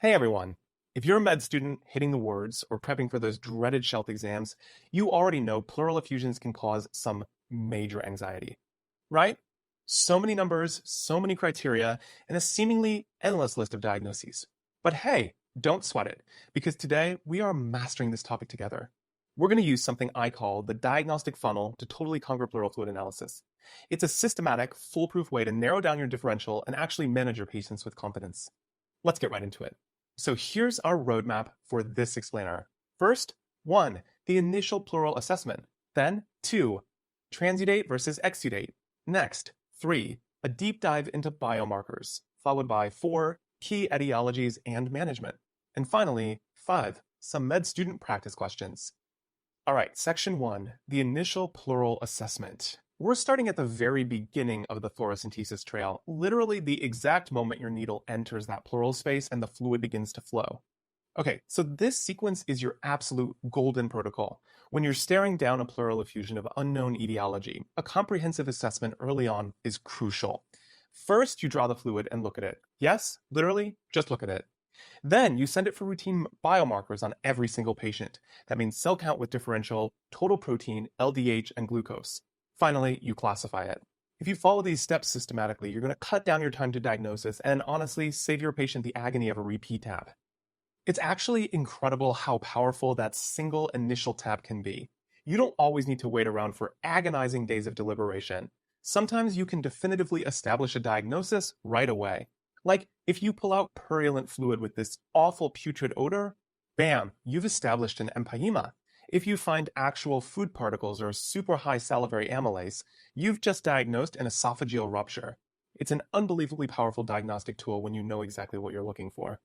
Hey everyone. If you're a med student hitting the words or prepping for those dreaded shelf exams, you already know pleural effusions can cause some major anxiety, right? So many numbers, so many criteria, and a seemingly endless list of diagnoses. But hey, don't sweat it, because today we are mastering this topic together. We're going to use something I call the diagnostic funnel to totally conquer pleural fluid analysis. It's a systematic, foolproof way to narrow down your differential and actually manage your patients with confidence. Let's get right into it. So here's our roadmap for this explainer. First, 1, the initial pleural assessment. Then 2, transudate versus exudate. Next, 3, a deep dive into biomarkers, followed by 4, key etiologies and management. And finally, 5, some med student practice questions. All right, section 1, the initial pleural assessment. We're starting at the very beginning of the thoracentesis trail, literally the exact moment your needle enters that pleural space and the fluid begins to flow. Okay, so this sequence is your absolute golden protocol. When you're staring down a pleural effusion of unknown etiology, a comprehensive assessment early on is crucial. First, you draw the fluid and look at it. Yes, literally, just look at it. Then you send it for routine biomarkers on every single patient. That means cell count with differential, total protein, LDH, and glucose. Finally, you classify it. If you follow these steps systematically, you're going to cut down your time to diagnosis and honestly save your patient the agony of a repeat tab. It's actually incredible how powerful that single initial tab can be. You don't always need to wait around for agonizing days of deliberation. Sometimes you can definitively establish a diagnosis right away. Like, if you pull out purulent fluid with this awful putrid odor, bam, you've established an empyema. If you find actual food particles or super high salivary amylase, you've just diagnosed an esophageal rupture. It's an unbelievably powerful diagnostic tool when you know exactly what you're looking for.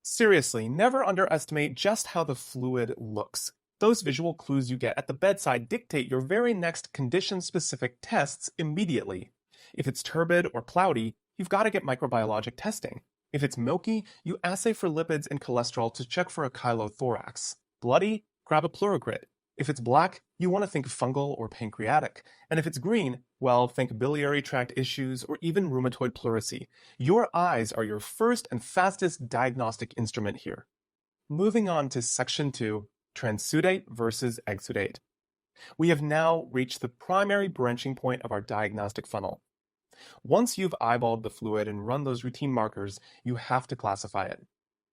Seriously, never underestimate just how the fluid looks. Those visual clues you get at the bedside dictate your very next condition-specific tests immediately. If it's turbid or cloudy, you've got to get microbiologic testing. If it's milky, you assay for lipids and cholesterol to check for a chylothorax. Bloody? Grab a plurogrit. If it's black, you want to think fungal or pancreatic. And if it's green, well, think biliary tract issues or even rheumatoid pleurisy. Your eyes are your first and fastest diagnostic instrument here. Moving on to section 2, transudate versus exudate. We have now reached the primary branching point of our diagnostic funnel. Once you've eyeballed the fluid and run those routine markers, you have to classify it.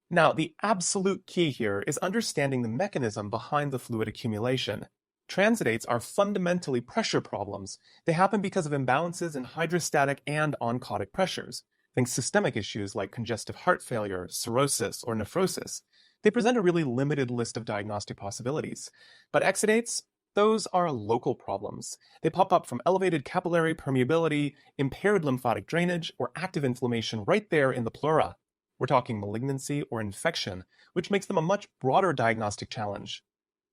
Now, the absolute key here is understanding the mechanism behind the fluid accumulation. Transudates are fundamentally pressure problems. They happen because of imbalances in hydrostatic and oncotic pressures. Think systemic issues like congestive heart failure, cirrhosis, or nephrosis. They present a really limited list of diagnostic possibilities. But exudates, those are local problems. They pop up from elevated capillary permeability, impaired lymphatic drainage, or active inflammation right there in the pleura. We're talking malignancy or infection, which makes them a much broader diagnostic challenge.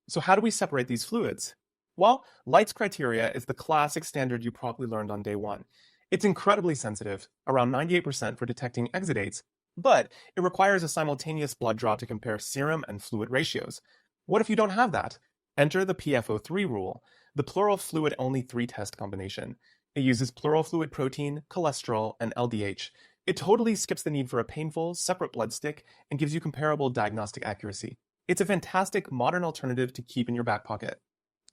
So how do we separate these fluids? Well, Light's criteria is the classic standard you probably learned on day 1. It's incredibly sensitive, around 98% for detecting exudates, but it requires a simultaneous blood draw to compare serum and fluid ratios. What if you don't have that? Enter the PFO3 rule, the pleural fluid only 3 test combination. It uses pleural fluid protein, cholesterol, and LDH. It totally skips the need for a painful, separate blood stick and gives you comparable diagnostic accuracy. It's a fantastic modern alternative to keep in your back pocket.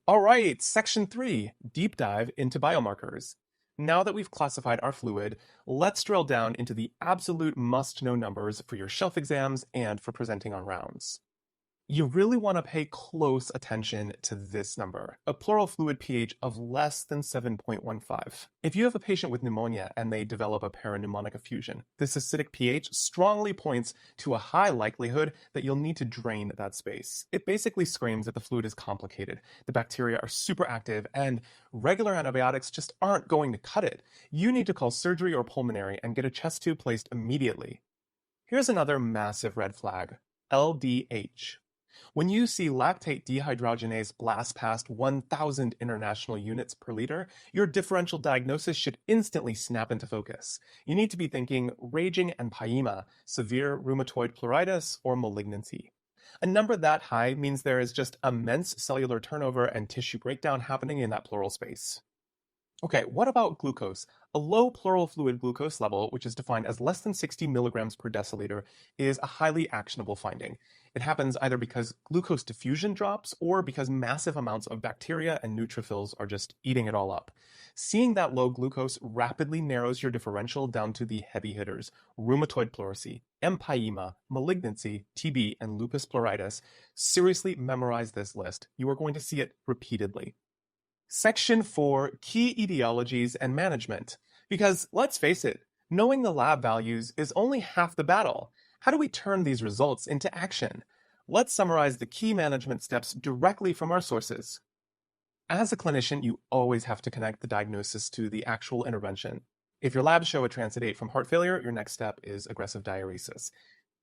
All right, section 3, deep dive into biomarkers. Now that we've classified our fluid, let's drill down into the absolute must-know numbers for your shelf exams and for presenting on rounds. You really want to pay close attention to this number, a pleural fluid pH of less than 7.15. If you have a patient with pneumonia and they develop a parapneumonic effusion, this acidic pH strongly points to a high likelihood that you'll need to drain that space. It basically screams that the fluid is complicated, the bacteria are super active, and regular antibiotics just aren't going to cut it. You need to call surgery or pulmonary and get a chest tube placed immediately. Here's another massive red flag, LDH. When you see lactate dehydrogenase blast past 1,000 international units per liter, your differential diagnosis should instantly snap into focus. You need to be thinking raging empyema, severe rheumatoid pleuritis, or malignancy. A number that high means there is just immense cellular turnover and tissue breakdown happening in that pleural space. Okay, what about glucose? A low pleural fluid glucose level, which is defined as less than 60 milligrams per deciliter, is a highly actionable finding. It happens either because glucose diffusion drops or because massive amounts of bacteria and neutrophils are just eating it all up. Seeing that low glucose rapidly narrows your differential down to the heavy hitters: rheumatoid pleurisy, empyema, malignancy, TB, and lupus pleuritis. Seriously memorize this list. You are going to see it repeatedly. Section 4: Key Etiologies and Management. Because let's face it, knowing the lab values is only half the battle. How do we turn these results into action? Let's summarize the key management steps directly from our sources. As a clinician, you always have to connect the diagnosis to the actual intervention. If your labs show a transit from heart failure, your next step is aggressive diuresis.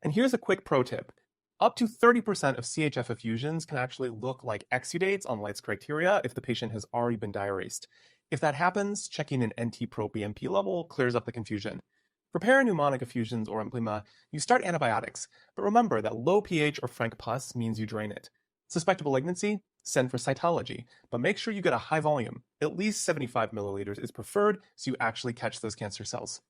And here's a quick pro tip. Up to 30% of CHF effusions can actually look like exudates on Light's criteria if the patient has already been diuresed. If that happens, checking an NT-proBNP level clears up the confusion. For parapneumonic effusions or emphysema, you start antibiotics, but remember that low pH or frank pus means you drain it. Suspect malignancy? Send for cytology, but make sure you get a high volume. At least 75 milliliters is preferred so you actually catch those cancer cells.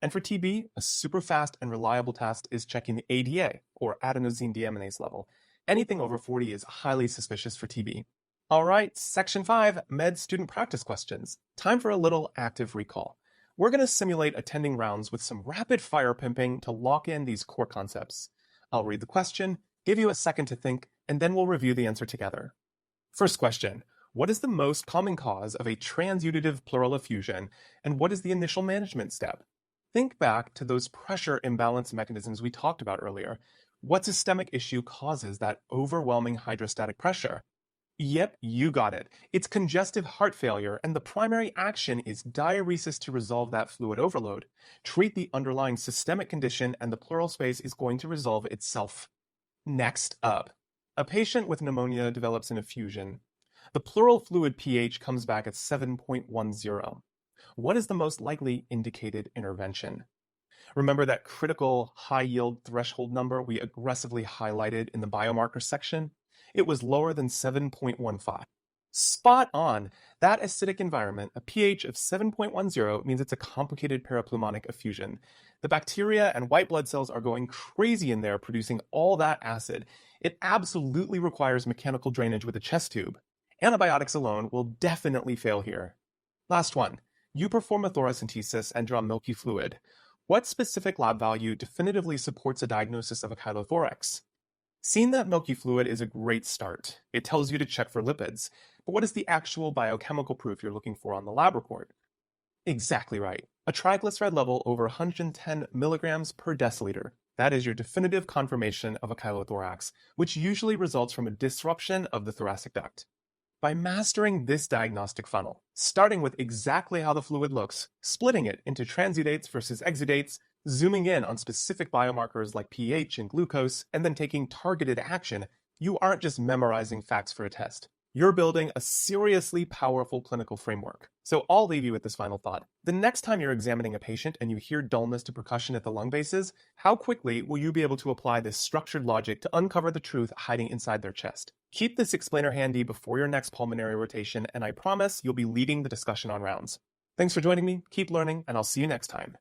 And for TB, a super fast and reliable test is checking the ADA, or adenosine deaminase level. Anything over 40 is highly suspicious for TB. All right, Section 5, Med Student Practice Questions. Time for a little active recall. We're going to simulate attending rounds with some rapid fire pimping to lock in these core concepts. I'll read the question, give you a second to think, and then we'll review the answer together. First question: what is the most common cause of a transudative pleural effusion, and what is the initial management step? Think back to those pressure imbalance mechanisms we talked about earlier. What systemic issue causes that overwhelming hydrostatic pressure? Yep, you got it. It's congestive heart failure, and the primary action is diuresis to resolve that fluid overload. Treat the underlying systemic condition, and the pleural space is going to resolve itself. Next up, a patient with pneumonia develops an effusion. The pleural fluid pH comes back at 7.10. What is the most likely indicated intervention? Remember that critical high-yield threshold number we aggressively highlighted in the biomarker section? It was lower than 7.15. Spot on! That acidic environment, a pH of 7.10, means it's a complicated parapneumonic effusion. The bacteria and white blood cells are going crazy in there, producing all that acid. It absolutely requires mechanical drainage with a chest tube. Antibiotics alone will definitely fail here. Last one. You perform a thoracentesis and draw milky fluid. What specific lab value definitively supports a diagnosis of a chylothorax? Seeing that milky fluid is a great start. It tells you to check for lipids. But what is the actual biochemical proof you're looking for on the lab report? Exactly right. A triglyceride level over 110 milligrams per deciliter. That is your definitive confirmation of a chylothorax, which usually results from a disruption of the thoracic duct. By mastering this diagnostic funnel, starting with exactly how the fluid looks, splitting it into transudates versus exudates, zooming in on specific biomarkers like pH and glucose, and then taking targeted action, you aren't just memorizing facts for a test. You're building a seriously powerful clinical framework. So I'll leave you with this final thought. The next time you're examining a patient and you hear dullness to percussion at the lung bases, how quickly will you be able to apply this structured logic to uncover the truth hiding inside their chest? Keep this explainer handy before your next pulmonary rotation, and I promise you'll be leading the discussion on rounds. Thanks for joining me, keep learning, and I'll see you next time.